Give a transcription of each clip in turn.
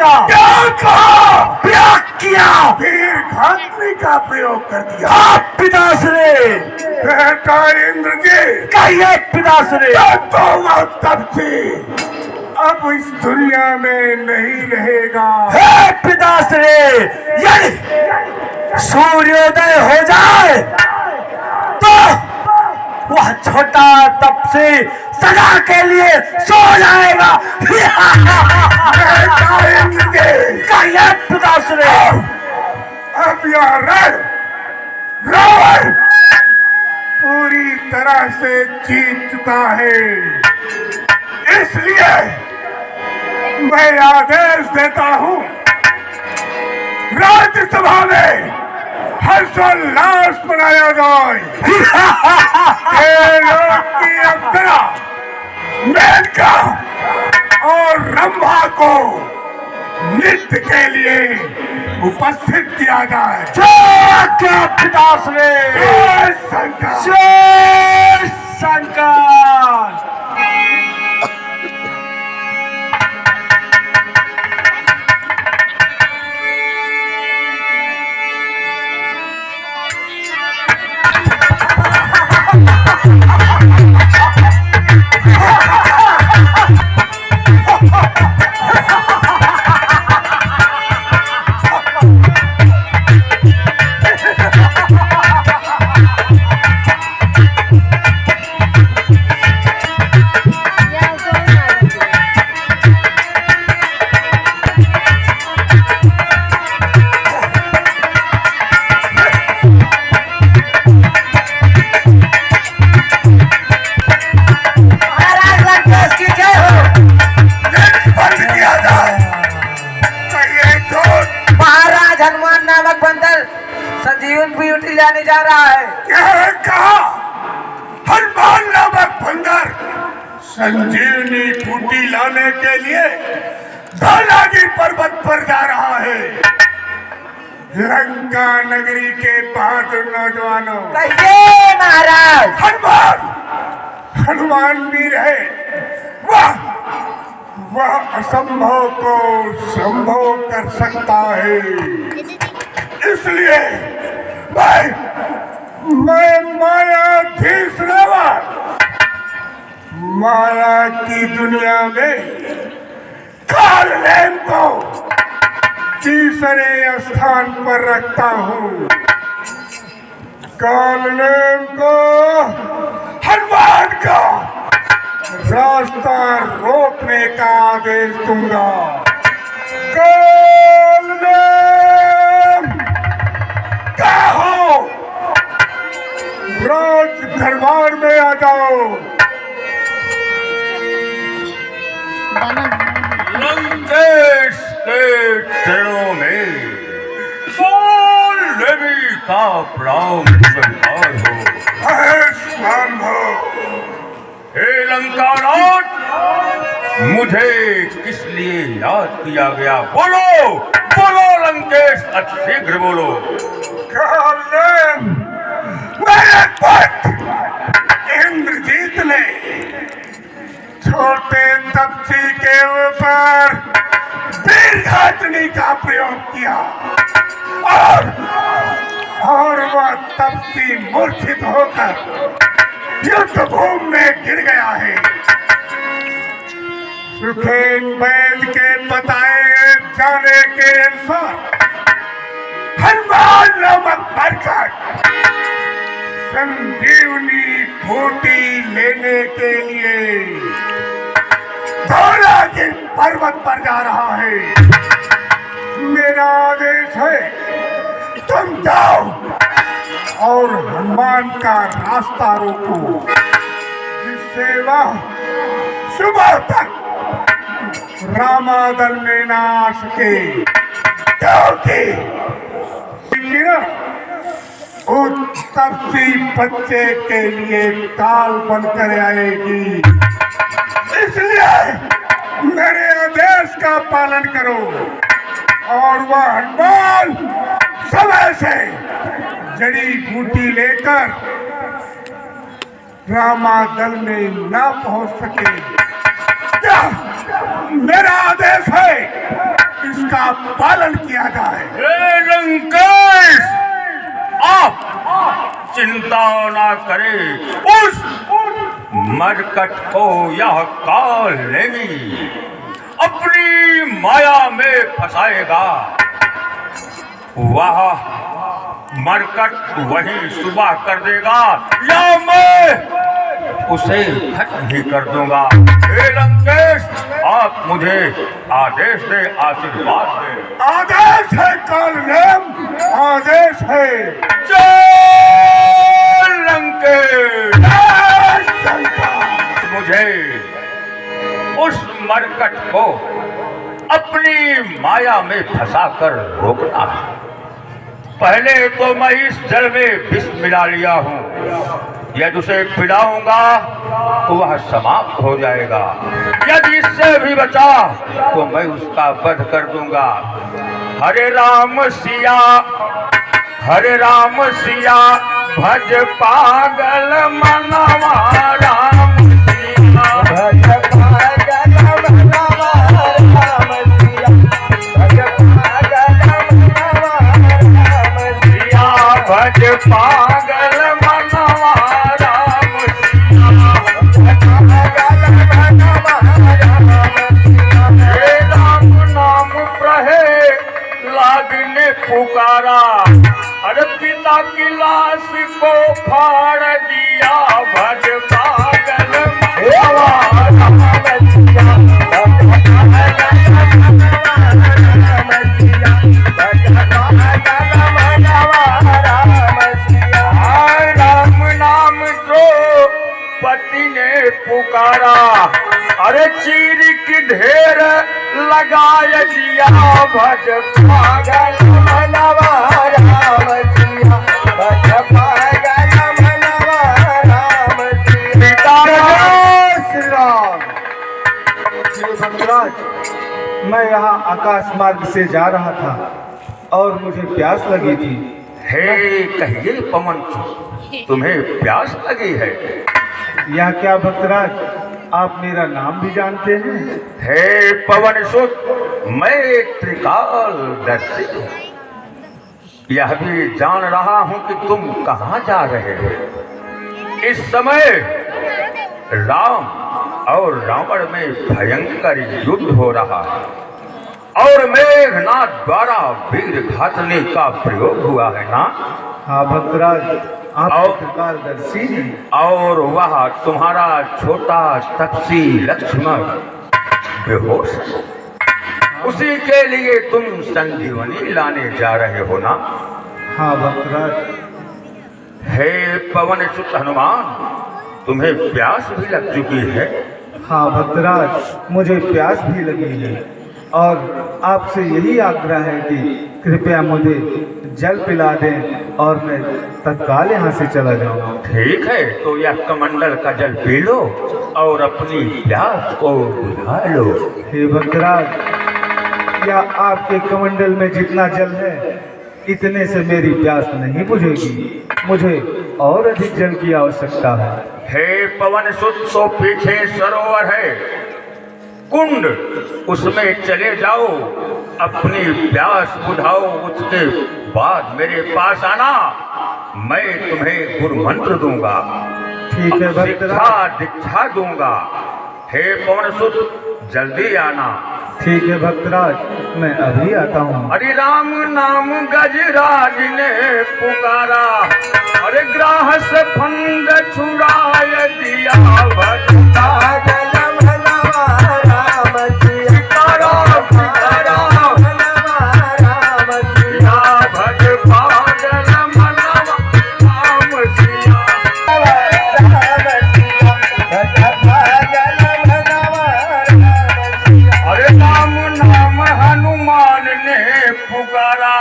का क्या कहा? प्रयोग किया, वीर घातनी का प्रयोग कर दिया। आप पिताश्री बेटा इंद्रजीत, कहिए पिताश्री। तो वह तपसी अब इस दुनिया में नहीं रहेगा। हे पिताश्री, यदि सूर्योदय हो जाए तो वह छोटा तपसी सदा के लिए सो जाएगा। बेटा इंद्रजीत, कहिए पिताश्री। अब यह रावण पूरी तरह से जीत चुका है, इसलिए मैं आदेश देता हूं राज्यसभा में हर्षोल्लास मनाया जाए। लोक की अप्सरा मेनका और रंभा को नृत्य के लिए उपस्थित किया जाए। जय पिताश्री, जय शंकर। जय शंकर। संजीवन ब्यूटी लाने जा रहा है। क्या कहा? हनुमान नामक बंदर संजीवनी बूटी लाने के लिए धौलागिरी पर्वत पर जा रहा है। लंका नगरी के बहादुर नौजवानों, कहिए महाराज। हनुमान वीर है, वह असंभव को संभव कर सकता है। इसलिए मैं मायाधीश रावण माया की दुनिया में कालनेम को तीसरे स्थान पर रखता हूँ। कालनेम को हनुमान का रास्ता रोकने का आदेश दूंगा। कालनेम क्या हो? राज दरबार में आ जाओ। लंकेश के चरणों में देवी का प्रणाम स्वीकार हो। हे लंकानाथ, मुझे किस लिए याद किया गया? बोलो बोलो लंकेश, अतिशीघ्र बोलो। मेरे पुत्र इंद्रजीत ने छोटे तपसी के ऊपर वीरघातनी का प्रयोग किया और वह तपसी मूर्छित होकर युद्ध भूमि में गिर गया है। सुखेन वैद के बताए जाने के अनुसार हनुमान नामक मरकट संजीवनी बूटी लेने के लिए धौलागिरी पर्वत पर जा रहा है। मेरा आदेश है, तुम जाओ और हनुमान का रास्ता रोको, जिससे वह सुबह तक रामादल में ना आ सके। क्योंकि तपसी बच्चे के लिए काल बनकर आएगी। इसलिए मेरे आदेश का पालन करो और वह हनुमान समय से जड़ी बूटी लेकर रामादल में ना पहुंच सके। क्या मेरा आदेश है, इस इसका पालन किया जाए। हे लंकेश, आप चिंता ना करें, उस मरकट को यह काल नेमी अपनी माया में फंसाएगा। वह मरकट वही सुबह कर देगा या मैं उसे खत्म ही कर दूंगा। हे लंकेश, आप मुझे आदेश दे, आशीर्वाद दे। आदेश है काल नेम, आदेश है। जय लंकेश। जय शंकर। मुझे उस मरकट को अपनी माया में फंसाकर रोकना है। पहले तो मैं इस जल में विष मिला लिया हूँ, यदि उसे पिलाऊंगा तो वह समाप्त हो जाएगा। यदि इससे भी बचा तो मैं उसका वध कर दूंगा। हरे राम सिया भज पागल मनवा राम सिया भज पागल मनवा राम सिया, भज पागल मनवा राम सिया, भज पागल मनवा राम सिया, भज पागल मनवा राम सिया। हे राम नाम प्रहे लाद ने पुकारा, अरे पिता की लाश को फाड़ दिया। भज पागल मनवा राम सिया, भज पागल मनवा राम सिया, भज पागल मनवा राम सिया। राम नाम द्रौपदी ने पुकारा, अरे चीर की ढेर लगाय दिया। भज पागल मनवा राम सिया, भज पागल मनवा राम सिया। पिता श्री राम। श्री भक्तराज, मैं यहाँ आकाश मार्ग से जा रहा था और मुझे प्यास लगी थी। हे कहिए पवन, तुम्हें प्यास लगी है? यह क्या भक्तराज, आप मेरा नाम भी जानते हैं? हे पवन सुत, मैं त्रिकाल दर्शी हूँ। यह भी जान रहा हूँ कि तुम कहाँ जा रहे हो। इस समय राम और रावण में भयंकर युद्ध हो रहा है और मेघनाथ द्वारा वीर घातने का प्रयोग हुआ है ना? हाँ भक्तराज, आप और- त्रिकालदर्शी हैं। और वह तुम्हारा छोटा तपसी लक्ष्मण बेहोश है। उसी के लिए तुम संजीवनी लाने जा रहे हो ना? हाँ भक्तराज। हे पवन सुत हनुमान, तुम्हें प्यास भी लग चुकी है। हाँ भक्तराज, मुझे प्यास भी लगी है और आपसे यही आग्रह है कि कृपया मुझे जल पिला दें और मैं तत्काल यहाँ से चला जाऊँ। ठीक है, तो यह कमंडल का जल पी लो और अपनी प्यास को बुझा लो। हे भक्तराज, क्या आपके कमंडल में जितना जल है इतने से मेरी प्यास नहीं बुझेगी? मुझे और अधिक जल की आवश्यकता है। हे पवन सुत, तो पीछे सरोवर है, कुंड, उसमें चले जाओ, अपनी प्यास बुझाओ। उसके बाद मेरे पास आना, मैं तुम्हें गुरु मंत्र दूंगा, ठीक है शिक्षा भक्तराज। दीक्षा दूंगा। हे पवन सुत, जल्दी आना। ठीक है भक्तराज, मैं अभी आता हूँ। हरि राम नाम गजराज ने पुकारा, अरे ग्राह से फंद छुड़ाए दिया। भज पागल मनवा राम सिया, पितारा मनवा राम सिया, भज पागल मनवा राम सिया। राम सिया, भज पागल मनवा राम सिया। अरे राम नाम हनुमान ने पुकारा,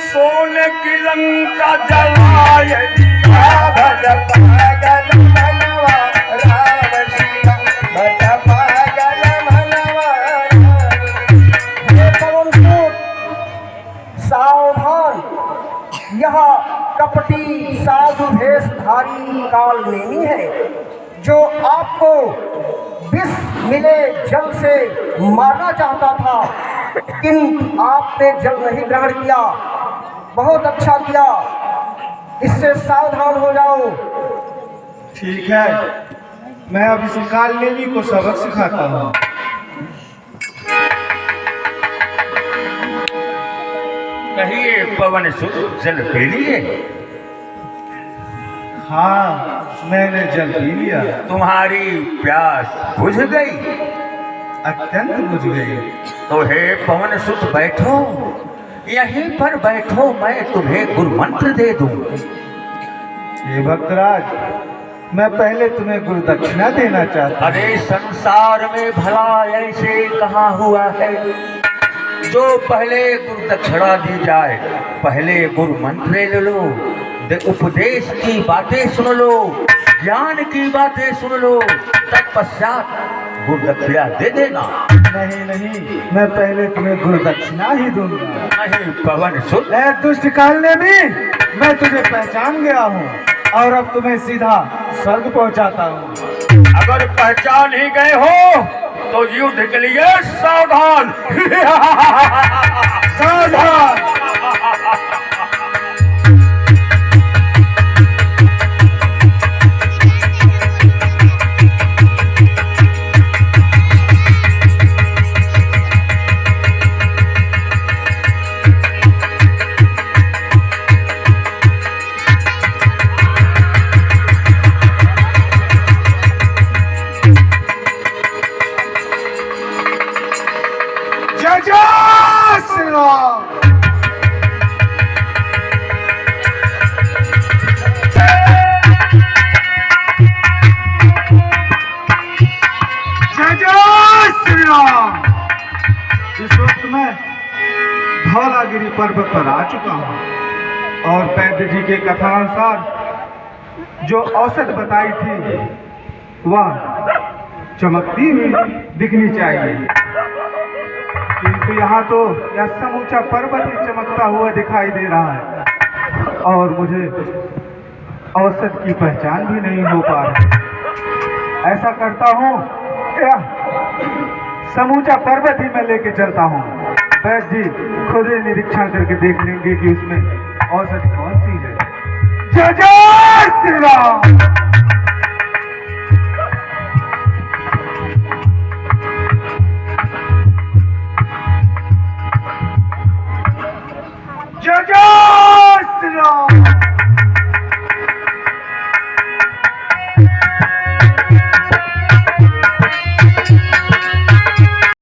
सोने की लंका जलाए दिया। भज पागल मनवा राम सिया, भज पागल मनवा राम सिया। हे पवन सुत, सावधान, यह कपटी साधु भेषधारी कालनेमी है जो आपको विष मिले जल से मारना चाहता था, किंतु आपने जल नहीं ग्रहण किया, बहुत अच्छा किया। इससे सावधान हो जाओ। ठीक है, मैं अब इस काल नेमी को सबक सिखाता हूँ। कहिए पवन सुत जल पी लिए? हाँ, मैंने जल पी लिया। तुम्हारी प्यास बुझ गई? अत्यंत बुझ गई। तो हे पवन सुत बैठो, यहीं पर बैठो, मैं तुम्हें गुरु मंत्र दे दूं। हे भक्तराज, मैं पहले तुम्हें गुरु दक्षिणा देना चाहता हूँ। अरे संसार में भला ऐसे कहाँ हुआ है जो पहले गुरु दक्षिणा दी जाए? पहले गुरु मंत्र ले लो, उपदेश की बातें सुन लो, ज्ञान की बातें सुन लो, तत्पश्चात गुरु दक्षिणा दे देना। नहीं नहीं, मैं पहले तुम्हें गुरु दक्षिणा ही दूंगा। नहीं पवन सुत। ए दुष्ट कालने में, मैं तुझे पहचान गया हूँ और अब तुम्हें सीधा स्वर्ग पहुँचाता हूँ। अगर पहचान ही गए हो तो युद्ध के लिए सावधान। सावधान। इस वक्त मैं धौलागिरी पर्वत पर आ चुका हूँ और वैद्य जी के कथानुसार जो औसत बताई थी वह चमकती हुई दिखनी चाहिए, किंतु यहाँ तो यह समूचा पर्वत ही चमकता हुआ दिखाई दे रहा है और मुझे औसत की पहचान भी नहीं हो पा रही। ऐसा करता हूँ, समूचा पर्वत ही मैं लेके चलता हूँ। वैद्य जी खुद ही निरीक्षण करके देख लेंगे कि उसमें औसत कौन सी है। जय जय श्री राम।